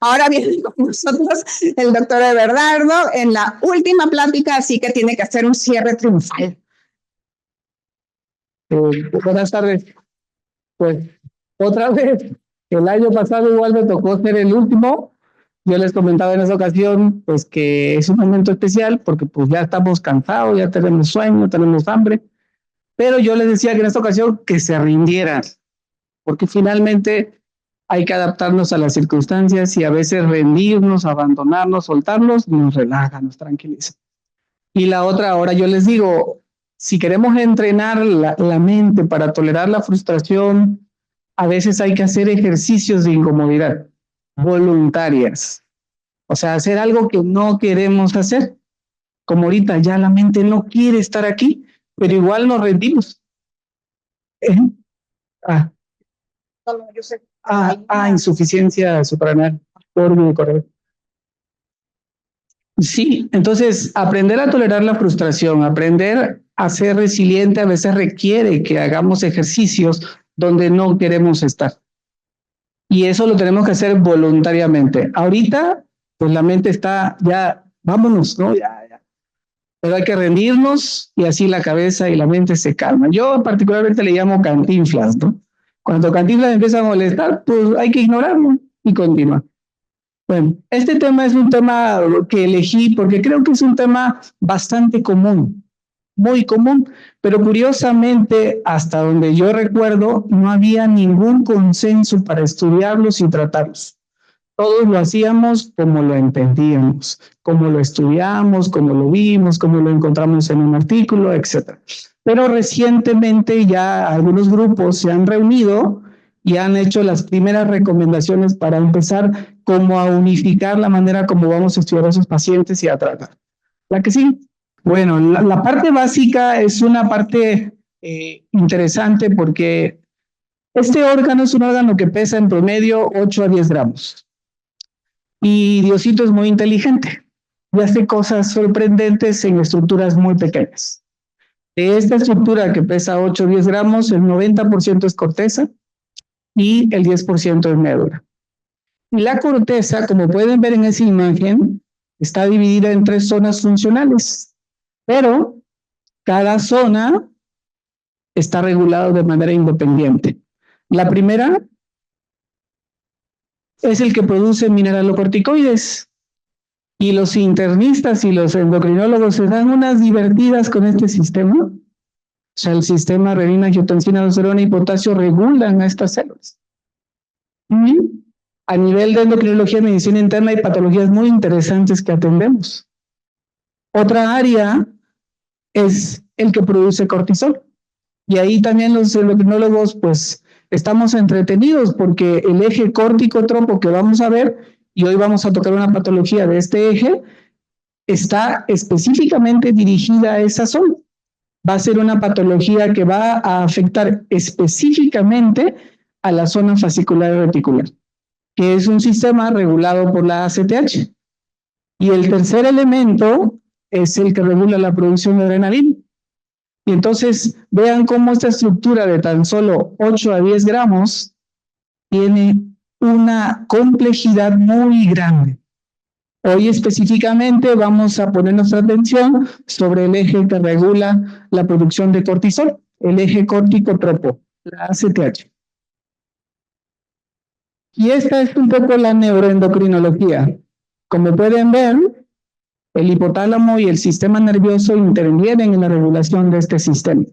Ahora viene con nosotros el doctor Everardo en la última plática, así que tiene que hacer un cierre triunfal. Buenas tardes. Pues otra vez, el año pasado igual me tocó ser el último. Yo les comentaba en esa ocasión pues que es un momento especial porque pues ya estamos cansados, ya tenemos sueño, tenemos hambre, pero yo les decía que en esta ocasión que se rindieran, porque finalmente hay que adaptarnos a las circunstancias y a veces rendirnos, abandonarnos, soltarnos, nos relaja, nos tranquiliza. Y la otra, ahora yo les digo, si queremos entrenar la mente para tolerar la frustración, a veces hay que hacer ejercicios de incomodidad voluntarias. O sea, hacer algo que no queremos hacer. Como ahorita ya la mente no quiere estar aquí, pero igual nos rendimos. ¿Eh? Ah, insuficiencia suprarrenal. Correcto. Sí, entonces aprender a tolerar la frustración, aprender a ser resiliente a veces requiere que hagamos ejercicios donde no queremos estar. Y eso lo tenemos que hacer voluntariamente. Ahorita, pues la mente está ya, vámonos, ¿no? Ya. Pero hay que rendirnos y así la cabeza y la mente se calman. Yo particularmente le llamo cantinflas, ¿no? Cuando cantinflas empieza a molestar, pues hay que ignorarlo y continuar. Bueno, este tema es un tema que elegí porque creo que es un tema bastante común, muy común, pero curiosamente, hasta donde yo recuerdo, no había ningún consenso para estudiarlos y tratarlos. Todos lo hacíamos como lo entendíamos, como lo estudiamos, como lo vimos, como lo encontramos en un artículo, etc. Pero recientemente ya algunos grupos se han reunido y han hecho las primeras recomendaciones para empezar como a unificar la manera como vamos a estudiar a esos pacientes y a tratar. ¿La que sí? Bueno, la parte básica es una parte interesante porque este órgano es un órgano que pesa en promedio 8 a 10 gramos. Y Diosito es muy inteligente y hace cosas sorprendentes en estructuras muy pequeñas. De esta estructura que pesa 8 o 10 gramos, el 90% es corteza y el 10% es médula. Y la corteza, como pueden ver en esa imagen, está dividida en 3 zonas funcionales, pero cada zona está regulada de manera independiente. La primera es el que produce mineralocorticoides. Y los internistas y los endocrinólogos se dan unas divertidas con este sistema. O sea, el sistema renina, angiotensina, aldosterona y potasio regulan a estas células. Y a nivel de endocrinología, medicina interna, hay patologías muy interesantes que atendemos. Otra área es el que produce cortisol. Y ahí también los endocrinólogos, pues, estamos entretenidos porque el eje córtico-tropo que vamos a ver, y hoy vamos a tocar una patología de este eje, está específicamente dirigida a esa zona. Va a ser una patología que va a afectar específicamente a la zona fascicular reticular, que es un sistema regulado por la ACTH. Y el tercer elemento es el que regula la producción de adrenalina. Y entonces vean cómo esta estructura de tan solo 8 a 10 gramos tiene una complejidad muy grande. Hoy específicamente vamos a poner nuestra atención sobre el eje que regula la producción de cortisol, el eje córtico-tropo, la ACTH. Y esta es un poco la neuroendocrinología. Como pueden ver, el hipotálamo y el sistema nervioso intervienen en la regulación de este sistema.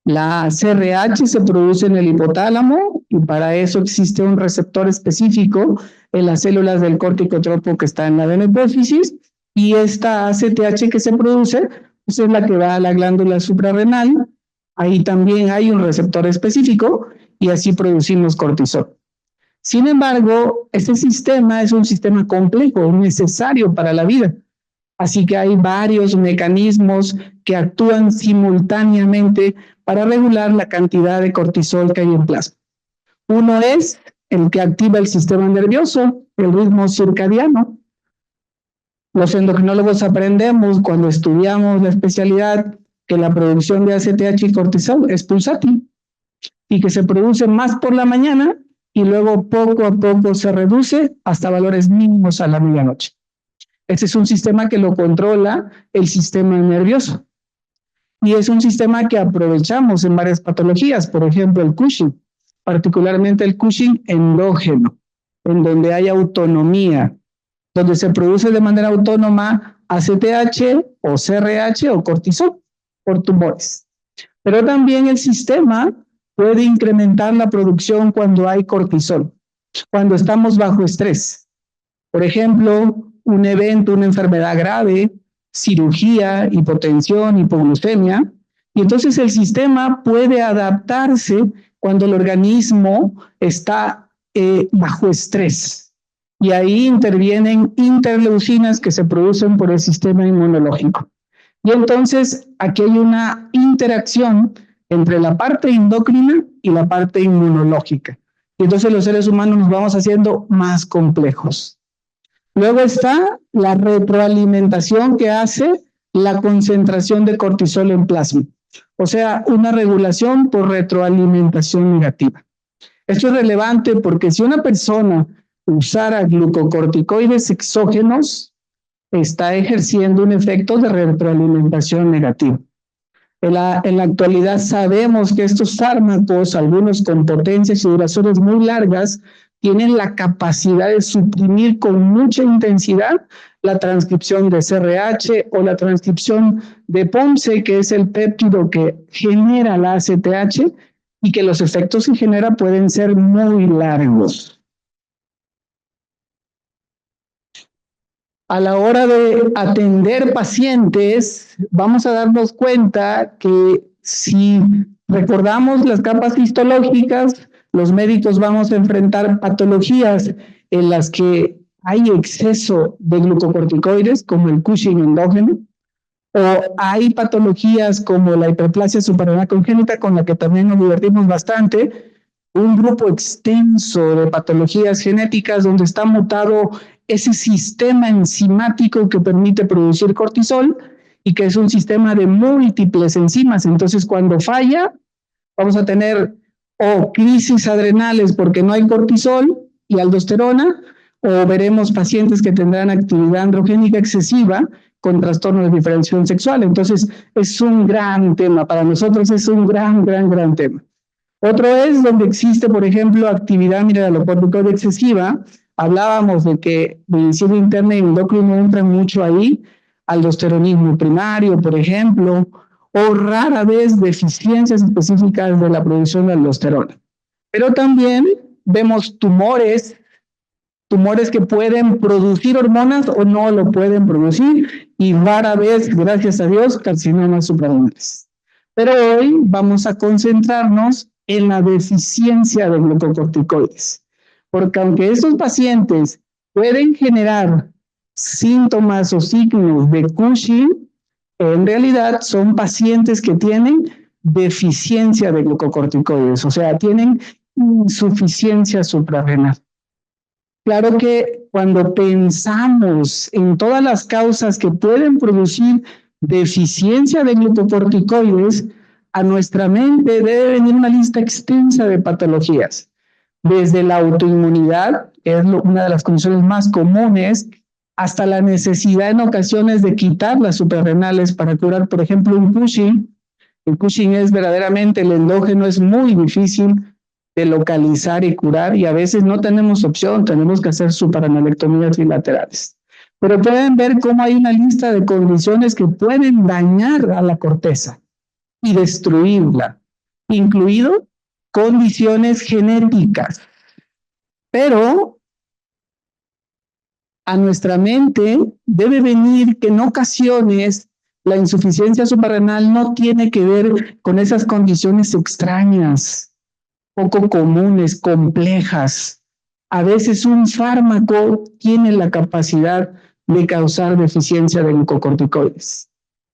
La CRH se produce en el hipotálamo y para eso existe un receptor específico en las células del córtico-tropo que está en la adenohipófisis y esta ACTH que se produce pues es la que va a la glándula suprarrenal. Ahí también hay un receptor específico y así producimos cortisol. Sin embargo, este sistema es un sistema complejo, necesario para la vida. Así que hay varios mecanismos que actúan simultáneamente para regular la cantidad de cortisol que hay en plasma. Uno es el que activa el sistema nervioso, el ritmo circadiano. Los endocrinólogos aprendemos cuando estudiamos la especialidad que la producción de ACTH y cortisol es pulsátil y que se produce más por la mañana y luego poco a poco se reduce hasta valores mínimos a la medianoche. Este es un sistema que lo controla el sistema nervioso y es un sistema que aprovechamos en varias patologías, por ejemplo el Cushing, particularmente el Cushing endógeno, en donde hay autonomía, donde se produce de manera autónoma ACTH o CRH o cortisol por tumores. Pero también el sistema puede incrementar la producción cuando hay cortisol, cuando estamos bajo estrés. Por ejemplo, un evento, una enfermedad grave, cirugía, hipotensión, hipoglucemia, y entonces el sistema puede adaptarse cuando el organismo está bajo estrés. Y ahí intervienen interleucinas que se producen por el sistema inmunológico. Y entonces aquí hay una interacción entre la parte endocrina y la parte inmunológica. Y entonces los seres humanos nos vamos haciendo más complejos. Luego está la retroalimentación que hace la concentración de cortisol en plasma. O sea, una regulación por retroalimentación negativa. Esto es relevante porque si una persona usara glucocorticoides exógenos, está ejerciendo un efecto de retroalimentación negativa. En la actualidad sabemos que estos fármacos, algunos con potencias y duraciones muy largas, tienen la capacidad de suprimir con mucha intensidad la transcripción de CRH o la transcripción de POMC, que es el péptido que genera la ACTH, y que los efectos que genera pueden ser muy largos. A la hora de atender pacientes, vamos a darnos cuenta que si recordamos las capas histológicas, los médicos vamos a enfrentar patologías en las que hay exceso de glucocorticoides, como el Cushing endógeno, o hay patologías como la hiperplasia suprarrenal congénita, con la que también nos divertimos bastante, un grupo extenso de patologías genéticas donde está mutado ese sistema enzimático que permite producir cortisol y que es un sistema de múltiples enzimas. Entonces, cuando falla, vamos a tener o crisis adrenales porque no hay cortisol y aldosterona, o veremos pacientes que tendrán actividad androgénica excesiva con trastornos de diferenciación sexual. Entonces, es un gran tema. Para nosotros es un gran tema. Otro es donde existe, por ejemplo, actividad mineralocorticoide excesiva. Hablábamos de que medicina interna y endocrino entran mucho ahí, aldosteronismo primario, por ejemplo, o rara vez deficiencias específicas de la producción de aldosterona. Pero también vemos tumores que pueden producir hormonas o no lo pueden producir, y rara vez, gracias a Dios, carcinomas suprarrenales. Pero hoy vamos a concentrarnos en la deficiencia de glucocorticoides, porque aunque estos pacientes pueden generar síntomas o signos de Cushing, en realidad son pacientes que tienen deficiencia de glucocorticoides, o sea, tienen insuficiencia suprarrenal. Claro que cuando pensamos en todas las causas que pueden producir deficiencia de glucocorticoides, a nuestra mente debe venir una lista extensa de patologías, desde la autoinmunidad, que es una de las condiciones más comunes, hasta la necesidad en ocasiones de quitar las suprarrenales para curar, por ejemplo, un Cushing. El Cushing es verdaderamente, el endógeno es muy difícil de localizar y curar, y a veces no tenemos opción, tenemos que hacer suprarenectomías bilaterales. Pero pueden ver cómo hay una lista de condiciones que pueden dañar a la corteza y destruirla, incluido condiciones genéticas. Pero a nuestra mente debe venir que en ocasiones la insuficiencia suprarrenal no tiene que ver con esas condiciones extrañas, poco comunes, complejas. A veces un fármaco tiene la capacidad de causar deficiencia de glucocorticoides.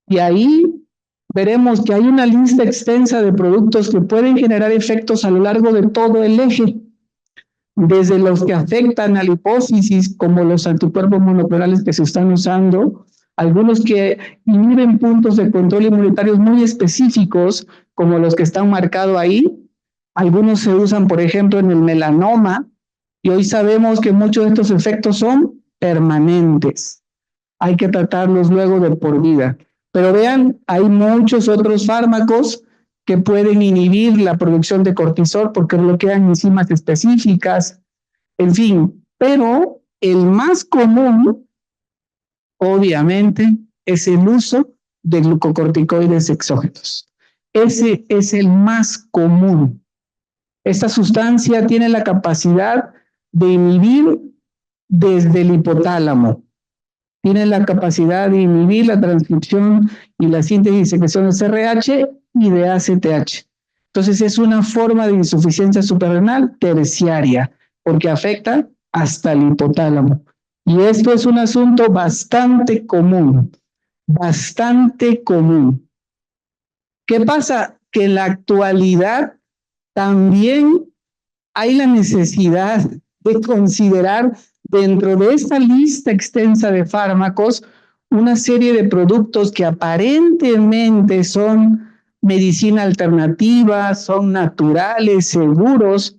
Y ahí veremos que hay una lista extensa de productos que pueden generar efectos a lo largo de todo el eje, desde los que afectan a la hipófisis, como los anticuerpos monoclonales que se están usando, algunos que inhiben puntos de control inmunitarios muy específicos, como los que están marcados ahí, Algunos se usan, por ejemplo, en el melanoma, y hoy sabemos que muchos de estos efectos son permanentes. Hay que tratarlos luego de por vida. Pero vean, hay muchos otros fármacos que pueden inhibir la producción de cortisol porque bloquean enzimas específicas, en fin. Pero el más común, obviamente, es el uso de glucocorticoides exógenos. Ese es el más común. Esta sustancia tiene la capacidad de inhibir desde el hipotálamo, tiene la capacidad de inhibir la transcripción y la síntesis y secreción de CRH y de ACTH. Entonces es una forma de insuficiencia suprarrenal terciaria, porque afecta hasta el hipotálamo. Y esto es un asunto bastante común, bastante común. ¿Qué pasa? Que en la actualidad también hay la necesidad de considerar dentro de esta lista extensa de fármacos una serie de productos que aparentemente son medicina alternativa, son naturales, seguros,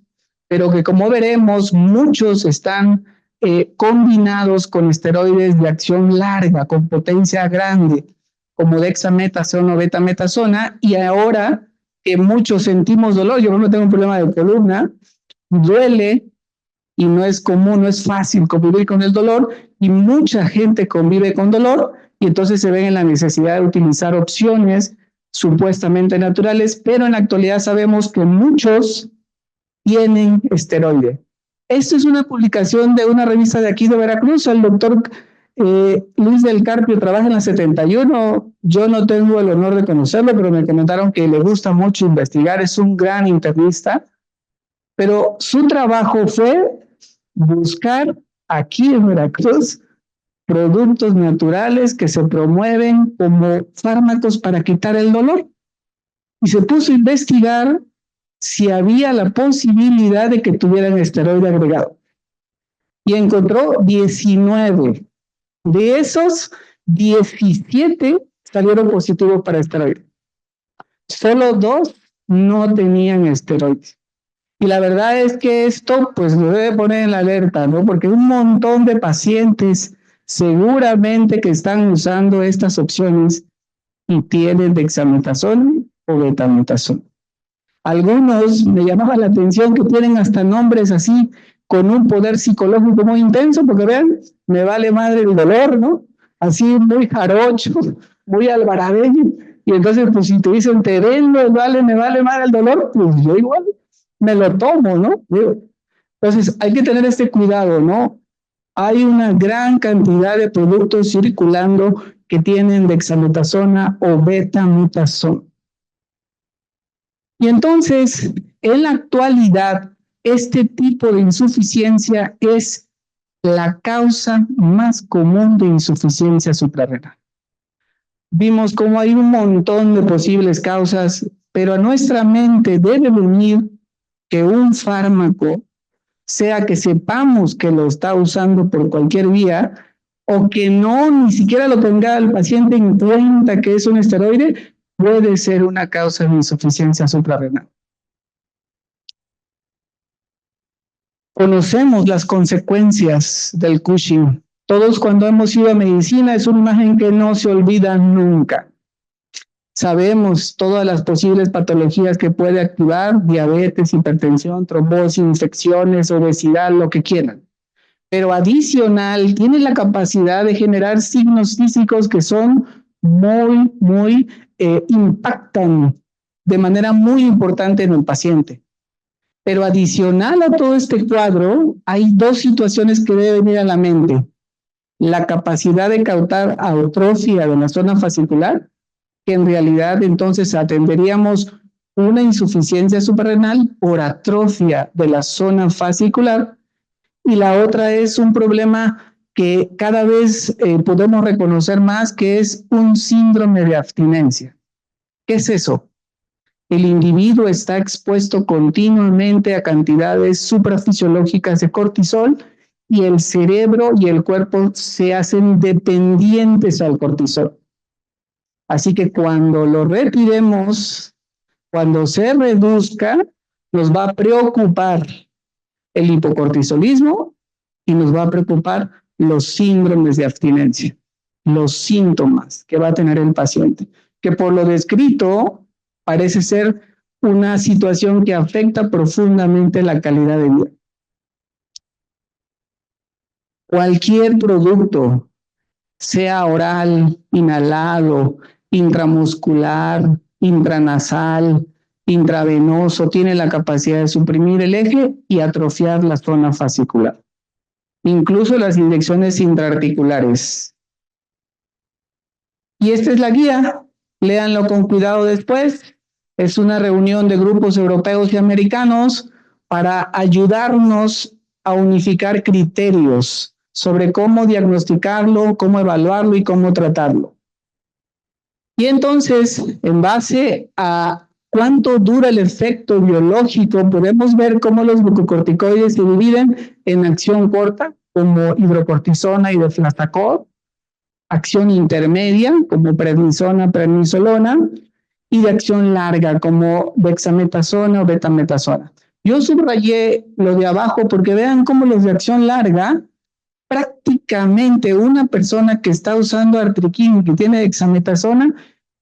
pero que como veremos muchos están combinados con esteroides de acción larga, con potencia grande, como dexametasona o betametasona, y ahora que muchos sentimos dolor, yo no tengo un problema de columna, duele y no es común, no es fácil convivir con el dolor y mucha gente convive con dolor y entonces se ven en la necesidad de utilizar opciones supuestamente naturales, pero en la actualidad sabemos que muchos tienen esteroide. Esto es una publicación de una revista de aquí de Veracruz. El doctor Luis del Carpio trabaja en la 71. Yo no tengo el honor de conocerlo, pero me comentaron que le gusta mucho investigar. Es un gran internista. Pero su trabajo fue buscar aquí en Veracruz productos naturales que se promueven como fármacos para quitar el dolor. Y se puso a investigar si había la posibilidad de que tuvieran esteroide agregado. Y encontró 19. De esos, 17 salieron positivos para esteroide. Solo 2 no tenían esteroides. Y la verdad es que esto pues lo debe poner en la alerta, ¿no? Porque un montón de pacientes seguramente que están usando estas opciones y tienen dexametasona o betametasona. Algunos me llamaba la atención que tienen hasta nombres así con un poder psicológico muy intenso, porque vean, me vale madre el dolor, ¿no? Así muy jarocho, muy alvaradeño. Y entonces, pues si te dicen, te vendo, me vale madre el dolor, pues yo igual me lo tomo, ¿no? Entonces, hay que tener este cuidado, ¿no? Hay una gran cantidad de productos circulando que tienen dexametasona o betametasona. Y entonces, en la actualidad, este tipo de insuficiencia es la causa más común de insuficiencia suprarrenal. Vimos cómo hay un montón de posibles causas, pero a nuestra mente debe venir que un fármaco, sea que sepamos que lo está usando por cualquier vía, o que no, ni siquiera lo tenga el paciente en cuenta que es un esteroide, puede ser una causa de insuficiencia suprarrenal. Conocemos las consecuencias del Cushing. Todos cuando hemos ido a medicina es una imagen que no se olvida nunca. Sabemos todas las posibles patologías que puede activar, diabetes, hipertensión, trombosis, infecciones, obesidad, lo que quieran. Pero adicional, tiene la capacidad de generar signos físicos que son muy impactan de manera muy importante en el paciente. Pero adicional a todo este cuadro, hay 2 situaciones que deben venir a la mente. La capacidad de causar atrofia de la zona fascicular, que en realidad entonces atenderíamos una insuficiencia suprarrenal por atrofia de la zona fascicular, y la otra es un problema que cada vez podemos reconocer más, que es un síndrome de abstinencia. ¿Qué es eso? El individuo está expuesto continuamente a cantidades suprafisiológicas de cortisol y el cerebro y el cuerpo se hacen dependientes al cortisol. Así que cuando lo retiremos, cuando se reduzca, Nos va a preocupar el hipocortisolismo y nos va a preocupar los síndromes de abstinencia, los síntomas que va a tener el paciente, que por lo descrito parece ser una situación que afecta profundamente la calidad de vida. Cualquier producto, sea oral, inhalado, intramuscular, intranasal, intravenoso, tiene la capacidad de suprimir el eje y atrofiar la zona fascicular. Incluso las inyecciones intraarticulares. Y esta es la guía. Léanlo con cuidado después. Es una reunión de grupos europeos y americanos para ayudarnos a unificar criterios sobre cómo diagnosticarlo, cómo evaluarlo y cómo tratarlo. Y entonces, en base a cuánto dura el efecto biológico, podemos ver cómo los glucocorticoides se dividen en acción corta, como hidrocortisona y deflazacort, acción intermedia, como prednisona, prednisolona, y de acción larga, como dexametasona o betametasona. Yo subrayé lo de abajo porque vean cómo los de acción larga, prácticamente una persona que está usando artriquín y que tiene dexametasona,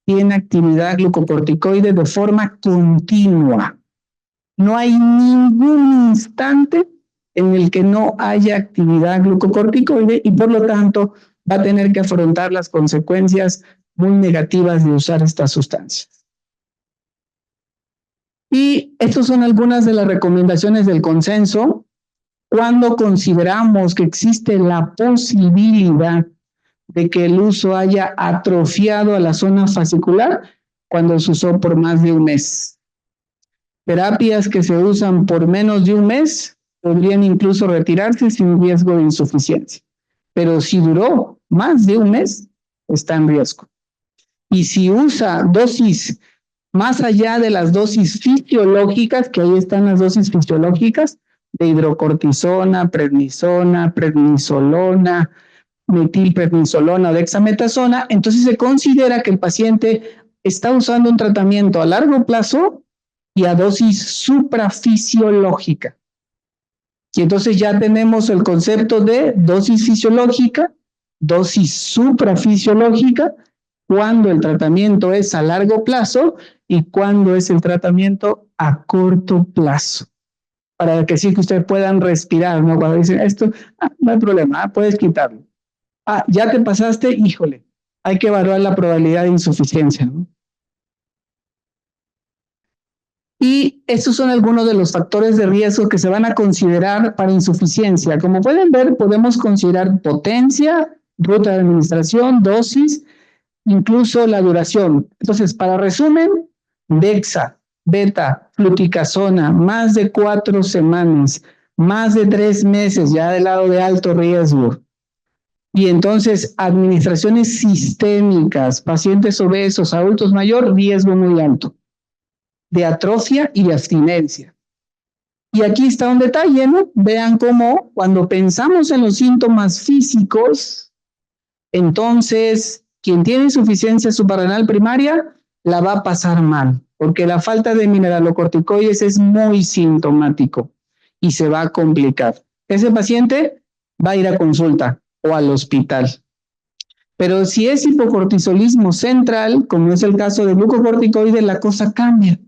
tiene actividad glucocorticoide de forma continua. No hay ningún instante en el que no haya actividad glucocorticoide y por lo tanto va a tener que afrontar las consecuencias muy negativas de usar estas sustancias. Y estas son algunas de las recomendaciones del consenso cuando consideramos que existe la posibilidad de que el uso haya atrofiado a la zona fascicular cuando se usó por más de un mes. Terapias que se usan por menos de un mes podrían incluso retirarse sin riesgo de insuficiencia. Pero si duró más de un mes, está en riesgo. Y si usa dosis más allá de las dosis fisiológicas, que ahí están las dosis fisiológicas, de hidrocortisona, prednisona, prednisolona, metilprednisolona o dexametasona, entonces se considera que el paciente está usando un tratamiento a largo plazo y a dosis suprafisiológica. Y entonces ya tenemos el concepto de dosis fisiológica, dosis suprafisiológica, cuando el tratamiento es a largo plazo y cuando es el tratamiento a corto plazo. Para que sí que ustedes puedan respirar, ¿no? Cuando dicen esto, no hay problema, puedes quitarlo. Ya te pasaste, híjole, hay que evaluar la probabilidad de insuficiencia, ¿no? Y estos son algunos de los factores de riesgo que se van a considerar para insuficiencia. Como pueden ver, podemos considerar potencia, ruta de administración, dosis, incluso la duración. Entonces, para resumen, dexa, beta, fluticasona, más de 4 semanas, más de 3 meses, ya del lado de alto riesgo. Y entonces, administraciones sistémicas, pacientes obesos, adultos mayores, riesgo muy alto de atrofia y de abstinencia. Y aquí está un detalle, ¿no? Vean cómo cuando pensamos en los síntomas físicos, entonces quien tiene insuficiencia suprarrenal primaria la va a pasar mal, porque la falta de mineralocorticoides es muy sintomático y se va a complicar. Ese paciente va a ir a consulta o al hospital. Pero si es hipocortisolismo central, como es el caso de glucocorticoides, la cosa cambia.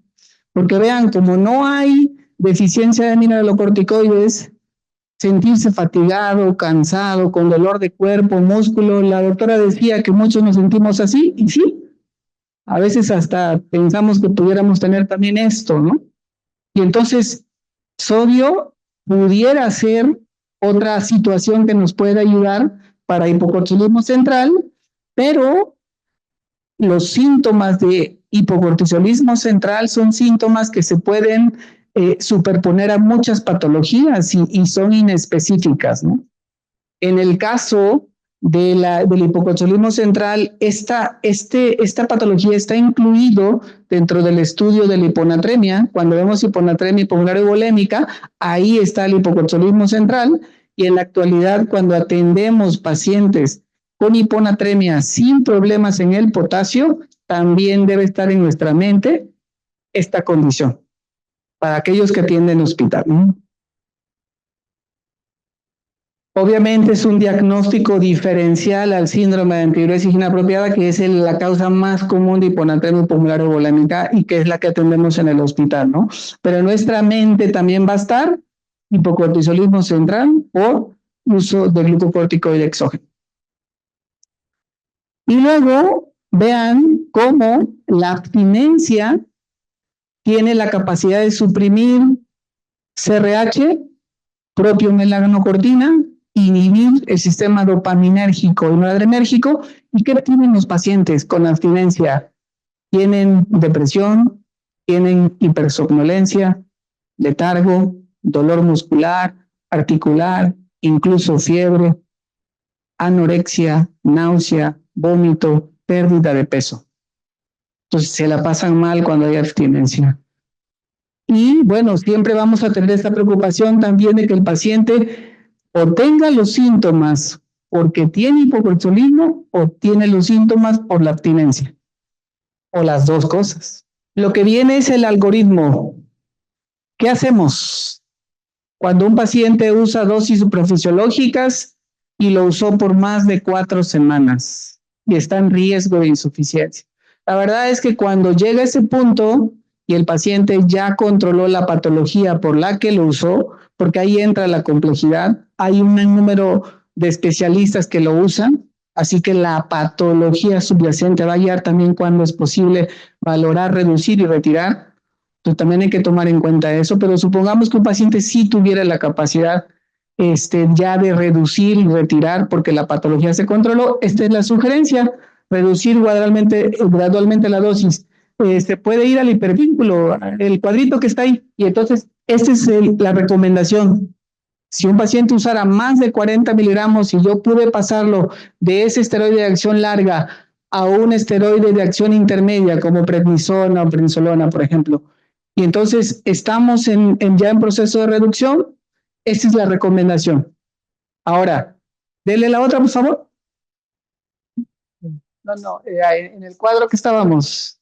Porque vean, como no hay deficiencia de mineralocorticoides, sentirse fatigado, cansado, con dolor de cuerpo, músculo, la doctora decía que muchos nos sentimos así, y sí, a veces hasta pensamos que pudiéramos tener también esto, ¿no? Y entonces, sodio pudiera ser otra situación que nos puede ayudar para hipocortisolismo central, pero los síntomas de hipocortisolismo central son síntomas que se pueden superponer a muchas patologías y son inespecíficas, ¿no? En el caso del hipocortisolismo central, esta patología está incluido dentro del estudio de la hiponatremia. Cuando vemos hiponatremia hipovolémica, ahí está el hipocortisolismo central, y en la actualidad, cuando atendemos pacientes con hiponatremia sin problemas en el potasio, también debe estar en nuestra mente esta condición. para aquellos que atienden hospital. Obviamente es un diagnóstico diferencial al síndrome de antidiuresis inapropiada, que es la causa más común de hiponatremia pulmonar volámica y que es la que atendemos en el hospital, ¿no? Pero en nuestra mente también va a estar hipocortisolismo central por uso de glucocorticoide exógeno. Y luego vean cómo la abstinencia tiene la capacidad de suprimir CRH, propio melanocortina, inhibir el sistema dopaminérgico y noradrenérgico. ¿Y qué tienen los pacientes con abstinencia? Tienen depresión, tienen hipersomnolencia, letargo, dolor muscular, articular, incluso fiebre, anorexia, náusea, vómito, pérdida de peso. Entonces se la pasan mal cuando hay abstinencia. Y bueno, siempre vamos a tener esta preocupación también de que el paciente o tenga los síntomas porque tiene hipocortisolismo o tiene los síntomas por la abstinencia, o las dos cosas. Lo que viene es el algoritmo. ¿Qué hacemos cuando un paciente usa dosis suprafisiológicas y lo usó por más de 4 semanas y está en riesgo de insuficiencia? La verdad es que cuando llega a ese punto y el paciente ya controló la patología por la que lo usó, porque ahí entra la complejidad, hay un número de especialistas que lo usan, así que la patología subyacente va a guiar también cuando es posible valorar, reducir y retirar. Entonces también hay que tomar en cuenta eso, pero supongamos que un paciente sí tuviera la capacidad ya de reducir y retirar porque la patología se controló. Esta es la sugerencia, reducir gradualmente la dosis. Se puede ir al hipervínculo, el cuadrito que está ahí, y entonces esta es la recomendación. Si un paciente usara más de 40 miligramos y yo pude pasarlo de ese esteroide de acción larga a un esteroide de acción intermedia como prednisona o prednisolona, por ejemplo, y entonces estamos ya en proceso de reducción, esa es la recomendación. Ahora, dele la otra, por favor. No, en el cuadro que estábamos.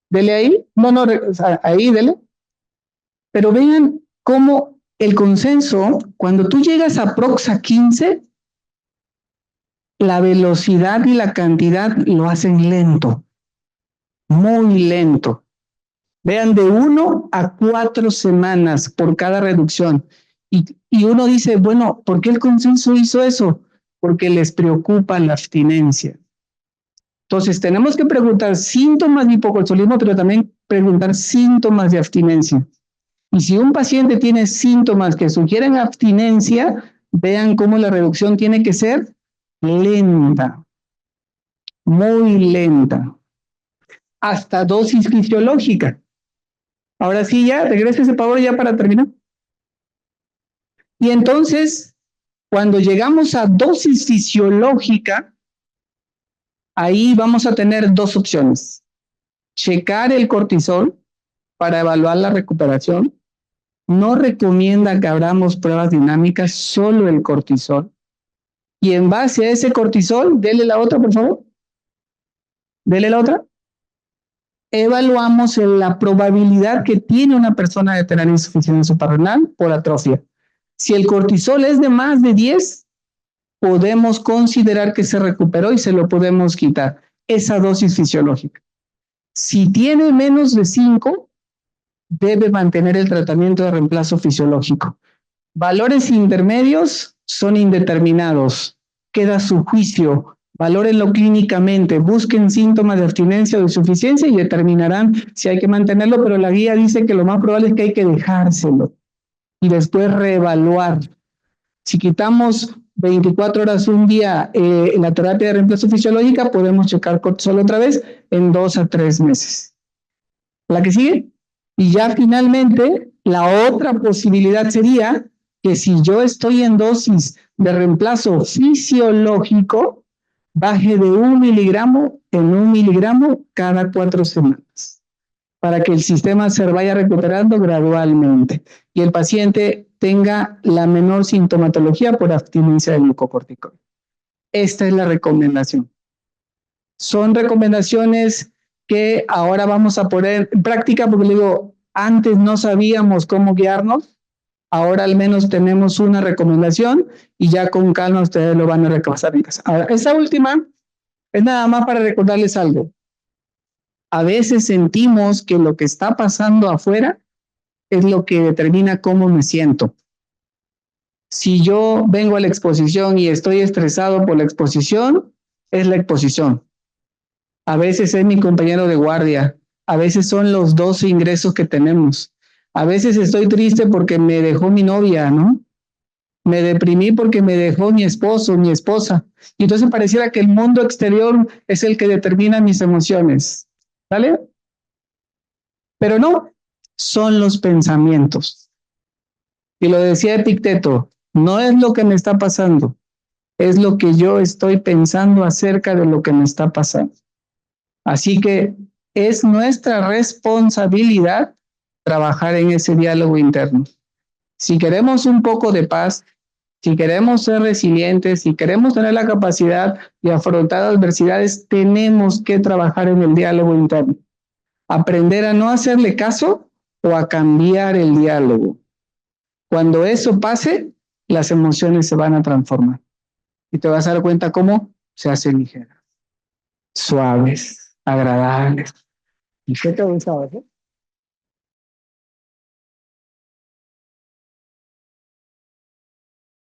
Dele ahí. No, ahí, dele. Pero vean cómo el consenso, cuando tú llegas a Proxa 15, la velocidad y la cantidad lo hacen lento, muy lento. Vean, de 1 a 4 semanas por cada reducción. Y uno dice, bueno, ¿por qué el consenso hizo eso? Porque les preocupa la abstinencia. Entonces, tenemos que preguntar síntomas de hipocortisolismo, pero también preguntar síntomas de abstinencia. Y si un paciente tiene síntomas que sugieren abstinencia, vean cómo la reducción tiene que ser lenta, muy lenta, hasta dosis fisiológica. Ahora sí, ya, regrese por favor ya para terminar. Y entonces, cuando llegamos a dosis fisiológica, ahí vamos a tener dos opciones. Checar el cortisol para evaluar la recuperación. No recomienda que abramos pruebas dinámicas, solo el cortisol. Y en base a ese cortisol, dele la otra, por favor. Dele la otra. Evaluamos la probabilidad que tiene una persona de tener insuficiencia suprarrenal por atrofia. Si el cortisol es de más de 10, podemos considerar que se recuperó y se lo podemos quitar, esa dosis fisiológica. Si tiene menos de 5, debe mantener el tratamiento de reemplazo fisiológico. Valores intermedios son indeterminados. Queda su juicio. Valórenlo clínicamente. Busquen síntomas de abstinencia o de insuficiencia y determinarán si hay que mantenerlo, pero la guía dice que lo más probable es que hay que dejárselo y después reevaluar. Si quitamos 24 horas un día en la terapia de reemplazo fisiológica, podemos checar cortisol otra vez en 2 a 3 meses. ¿La que sigue? Y ya finalmente, la otra posibilidad sería que si yo estoy en dosis de reemplazo fisiológico, baje de 1 miligramo en 1 miligramo cada 4 semanas, para que el sistema se vaya recuperando gradualmente y el paciente tenga la menor sintomatología por abstinencia de glucocorticoide. Esta es la recomendación. Son recomendaciones que ahora vamos a poner en práctica, porque le digo, Antes no sabíamos cómo guiarnos, ahora al menos tenemos una recomendación y ya con calma ustedes lo van a repasar en casa. Ahora, esta última es nada más para recordarles algo. A veces sentimos que lo que está pasando afuera es lo que determina cómo me siento. Si yo vengo a la exposición y estoy estresado por la exposición, es la exposición. A veces es mi compañero de guardia, a veces son los 12 ingresos que tenemos. A veces estoy triste porque me dejó mi novia, ¿no? Me deprimí porque me dejó mi esposo, mi esposa. Y entonces pareciera que el mundo exterior es el que determina mis emociones. ¿Vale? Pero no, son los pensamientos. Y lo decía Epicteto, no es lo que me está pasando, es lo que yo estoy pensando acerca de lo que me está pasando. Así que es nuestra responsabilidad trabajar en ese diálogo interno. Si queremos un poco de paz, si queremos ser resilientes, si queremos tener la capacidad de afrontar adversidades, tenemos que trabajar en el diálogo interno. Aprender a no hacerle caso o a cambiar el diálogo. Cuando eso pase, las emociones se van a transformar y te vas a dar cuenta cómo se hacen ligeras, suaves, agradables. ¿Y qué te gusta?